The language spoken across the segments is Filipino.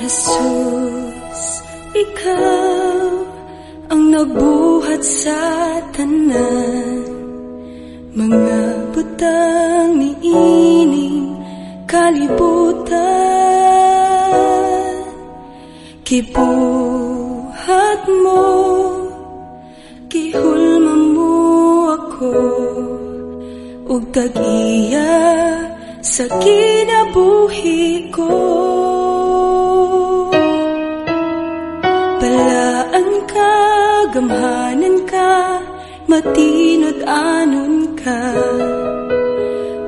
Jesus, ikaw ang nagbuhat sa tanan, mga butang niining kalibutan. Kibuhat mo, gihulma mo ako, ug tag-iya sa kinabuhi ko. Balaan ka, gamhanan ka, matinod anon ka,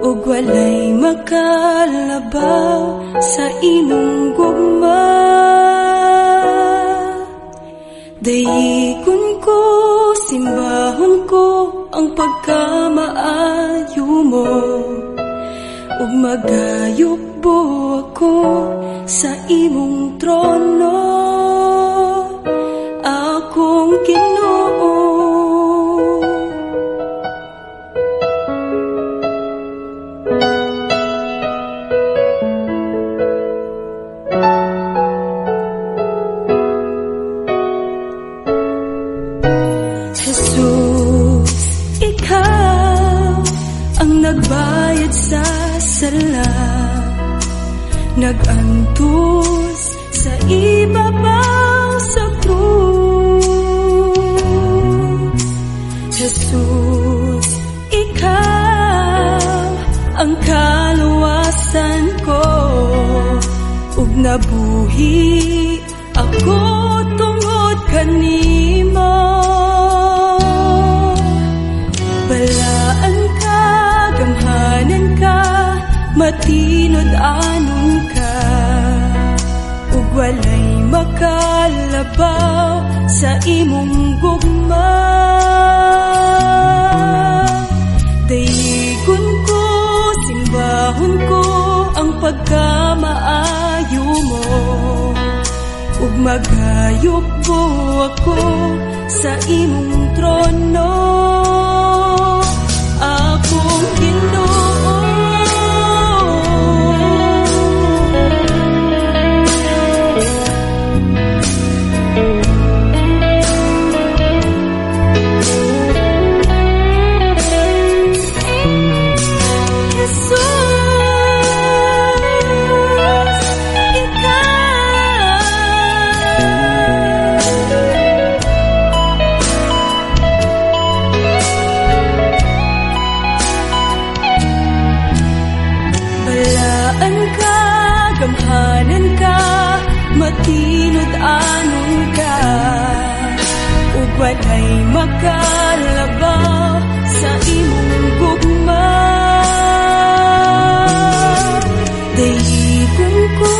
ug walay makalabaw sa imong gugma. Dayigon ko, simbahon ko ang pagkamaayo mo, ug magayukbo ako sa imong trono, akong Ginoo. Jesus, ikaw ang nagbayad sa sala, nagantos sa ibabaw sa krus. Jesus, ikaw ang kaluwasan ko, ug nabuhi ako tungod kanimo. Balaan ka, gamhanan ka, matinod anon ka, ug walay makalabaw sa imong gugma. Dayigon ko, simbahon ko ang pagkamaayo mo, ug magayukbo ako sa imong trono, akong Ginoo. Gamhanan ka, matinod anon ka, ug walay makalabaw sa imong gugma. Dayigon ko,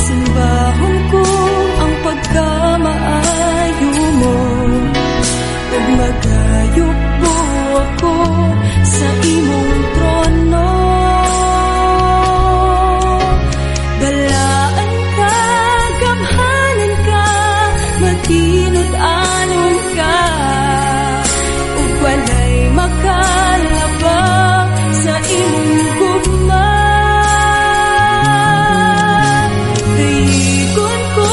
simbahon ko ang pagkamaayo mo, ug magayukbo ako sa imong trono. Balaan ka, gamhanan ka, matinod anon ka, ug walay makalabaw sa imong gugma. Dayigon ko,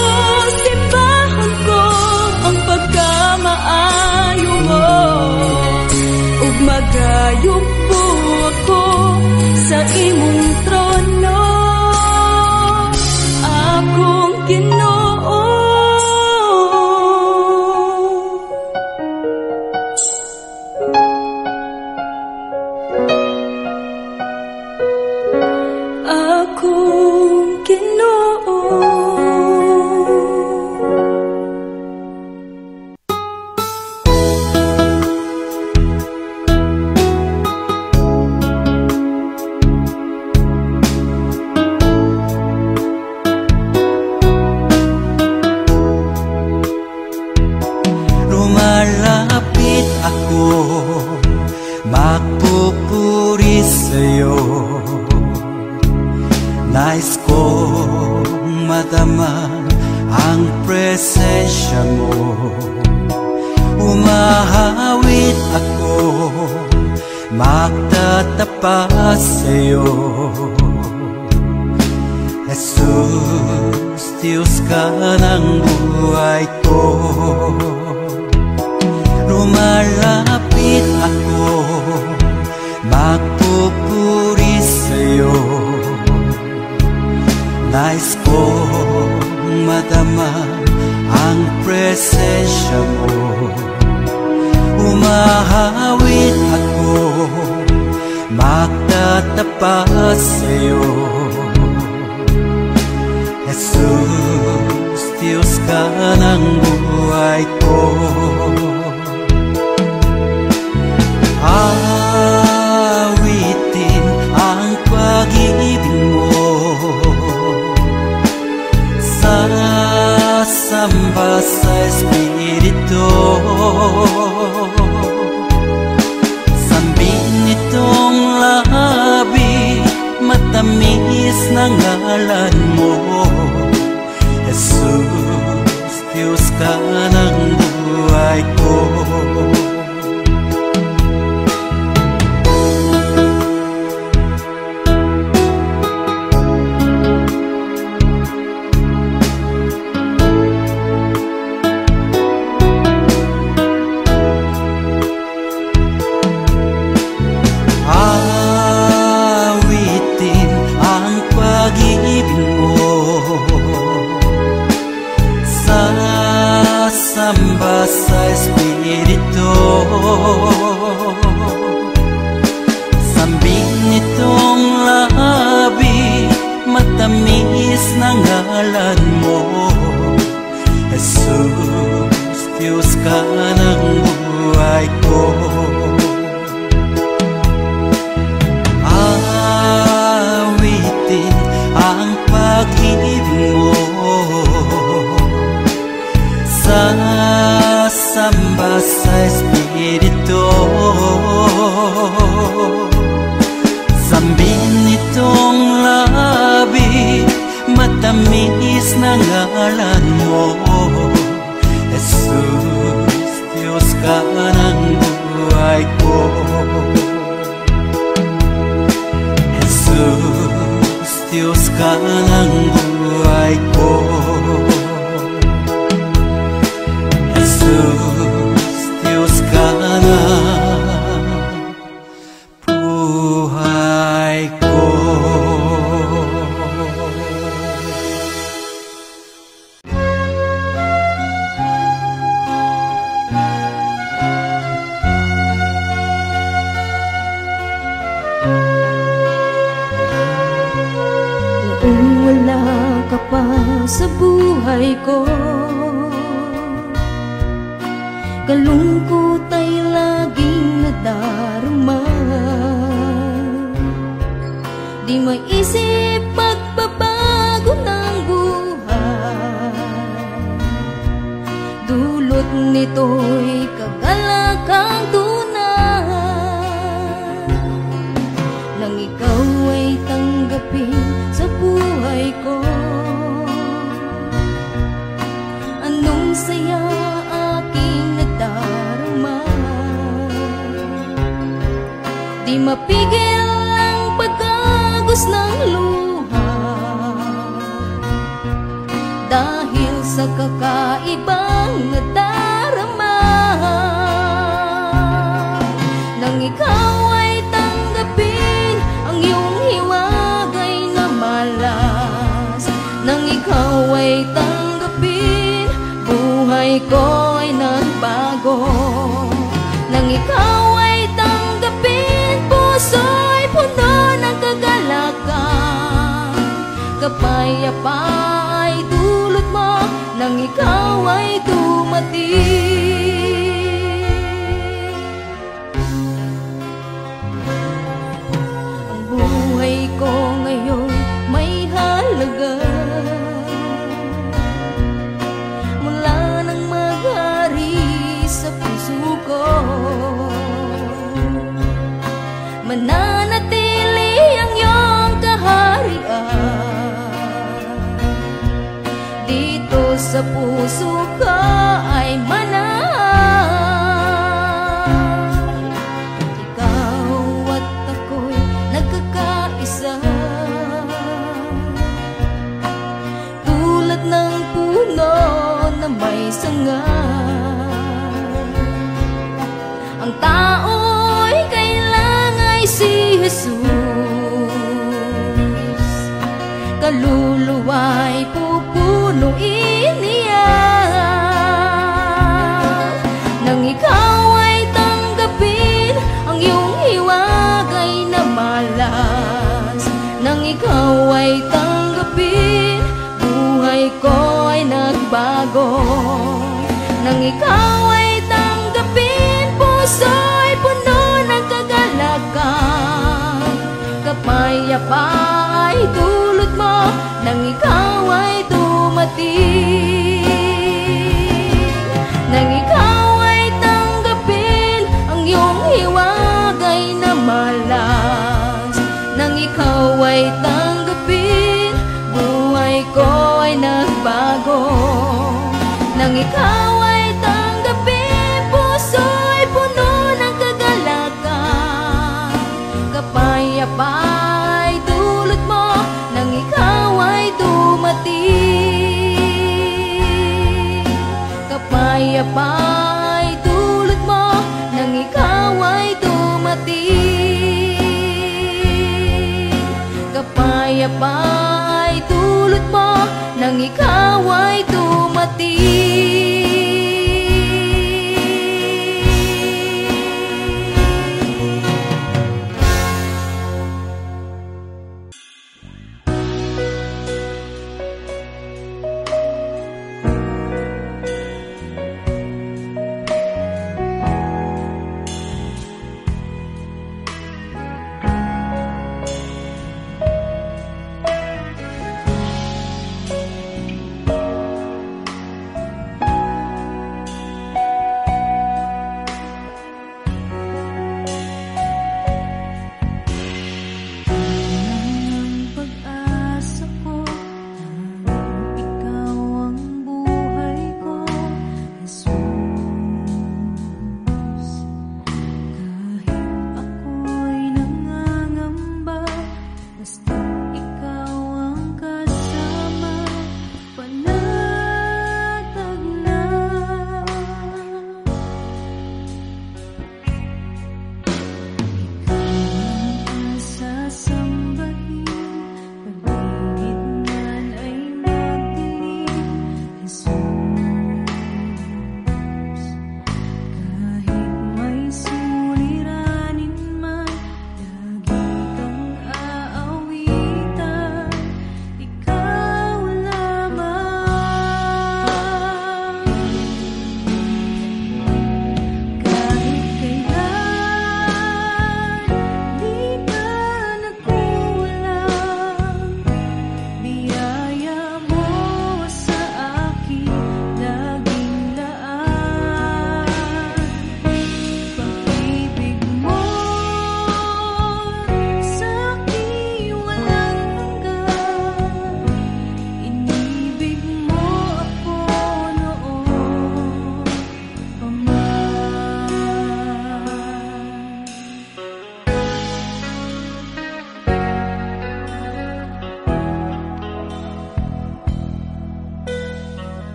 simbahon ko ang pagkamaayo mo, ug magayukbo ako sa imong trono, akong Ginoo. Akong Ginoo. Lumalapit ako, magpupuri sa'yo. Nais kong madama ang presensya mo. Umahawit ako, magtatapat sa'yo. Jesus, Diyos ka ng buhay ko. Lumalapit ako, magpupuri sa'yo. Nais kong madama ang presensya mo. Umahawit ako, magtatapat sa'yo. Jesus, Diyos ka ng buhay ko. Awitin ang pag-ibig mo, sasamba sa Espiritu. Sambin nitong labi, matamis na ngalan mo. Jesus, Diyos ka ng buhay ko. Samba sa Espiritu. Sambin nitong labi, matamis na ngalan mo. Jesus, Diyos ka ng buhay ko. Awitin ang pag-ibig mo, sasamba sa Espiritu. Sambin nitong labi, matamis na ngalan mo. Jesus, Diyos ka ng buhay ko. Jesus, Diyos ka ng buhay ko. Jesus, Diyos ka ng buhay ko. Noong wala ka pa sa buhay ko, kalungkot ay laging nadarama. Di maisip pagbabago ng buhay, dulot nito'y kagalakang tunay. Nang ikaw ay tanggapin sa buhay ko, anong saya di mapigil ang pagkagos ng luha, dahil sa kakaibang nadarama. Nang ikaw ay tanggapin ang iyong hiwagay na malas, nang ikaw ay tanggapin, buhay ko ay nagbago. Nang ikaw ay tanggapin, puso'y puno ng kagalakan. Kapayapaan ay dulot mo nang ikaw ay dumating. Ang buhay ko ngayon may halaga, mula nang maghari sa puso ko. Mananatili ang iyong kaharian, dito sa puso ko ay manahan. Ikaw at ako'y nagkakaisa, tulad Tulad ng puno na may sanga, ang tao'y kailangan si Jesus. Kaluluwa'y pupunuin niya. Nang ikaw ay tanggapin ang iyong hiwagay na malas, nang ikaw ay tanggapin, buhay ko ay nagbago. Nang ikaw ay tanggapin, puso'y puno ng kagalakan. Kapayapaan ay dulot mo nang ikaw ay dumating. Nang ikaw ay tanggapin ang iyong hiwagay na malas, nang ikaw ay tanggapin, buhay ko ay nagbago. Nang ikaw ay tanggapin, puso'y puno ng kagalakan. Kapayapaan ay dulot mo nang ikaw ay dumating. Kapayapaan ay dulot mo nang ikaw ay dumating. Kapayapaan ay dulot mo nang ikaw ay dumating.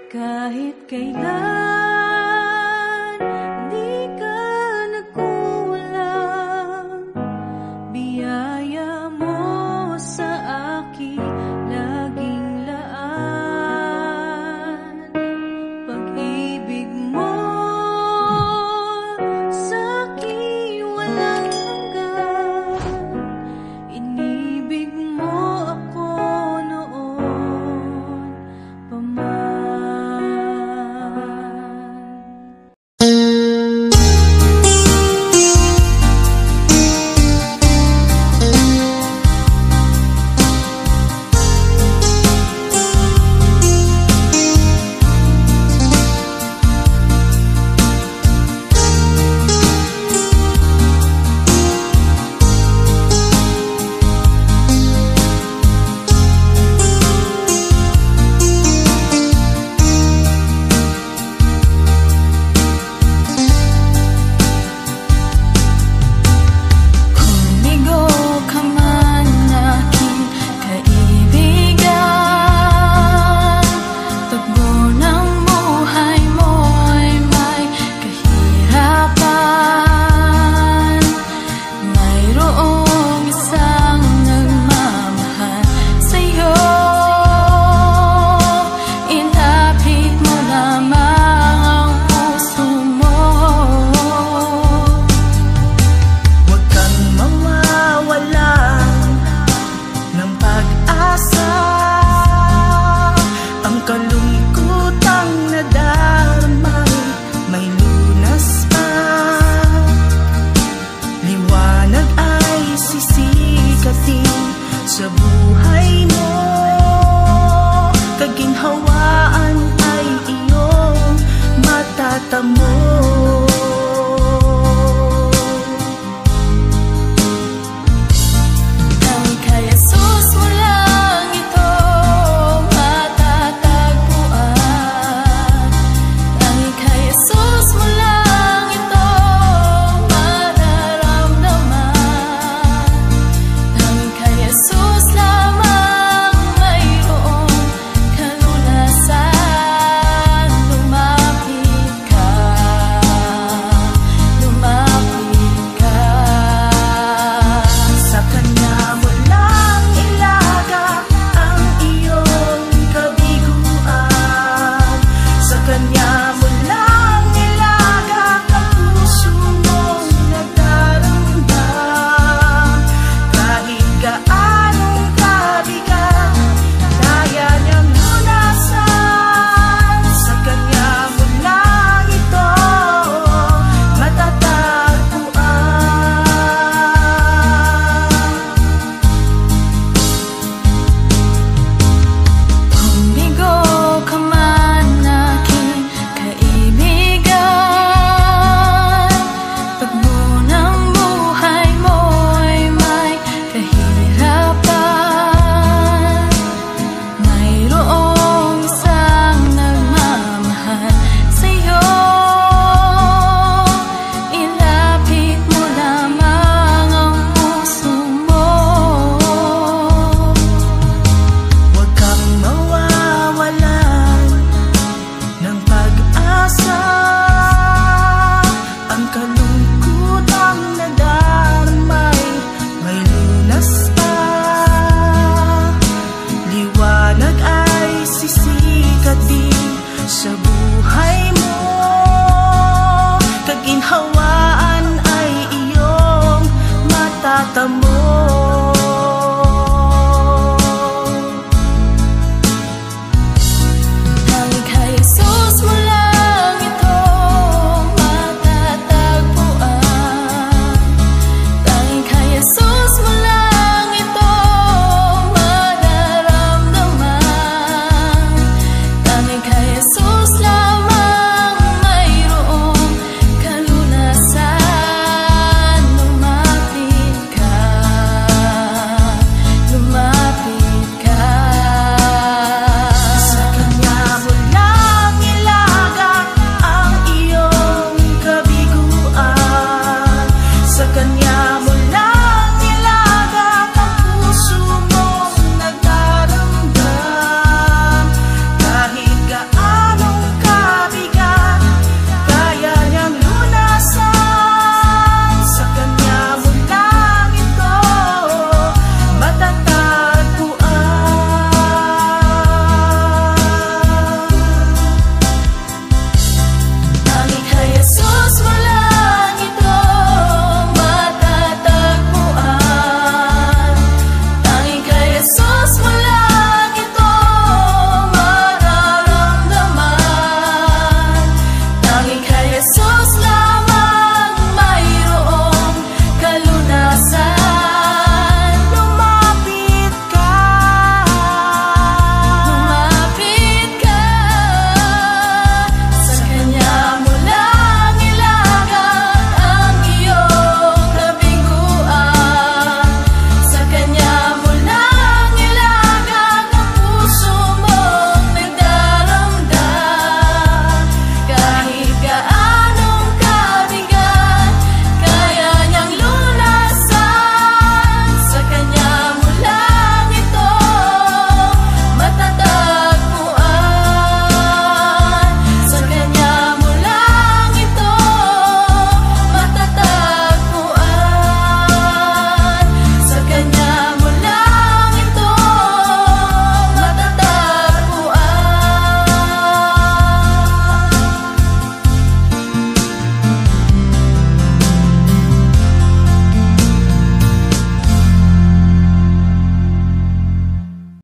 kahit kailan.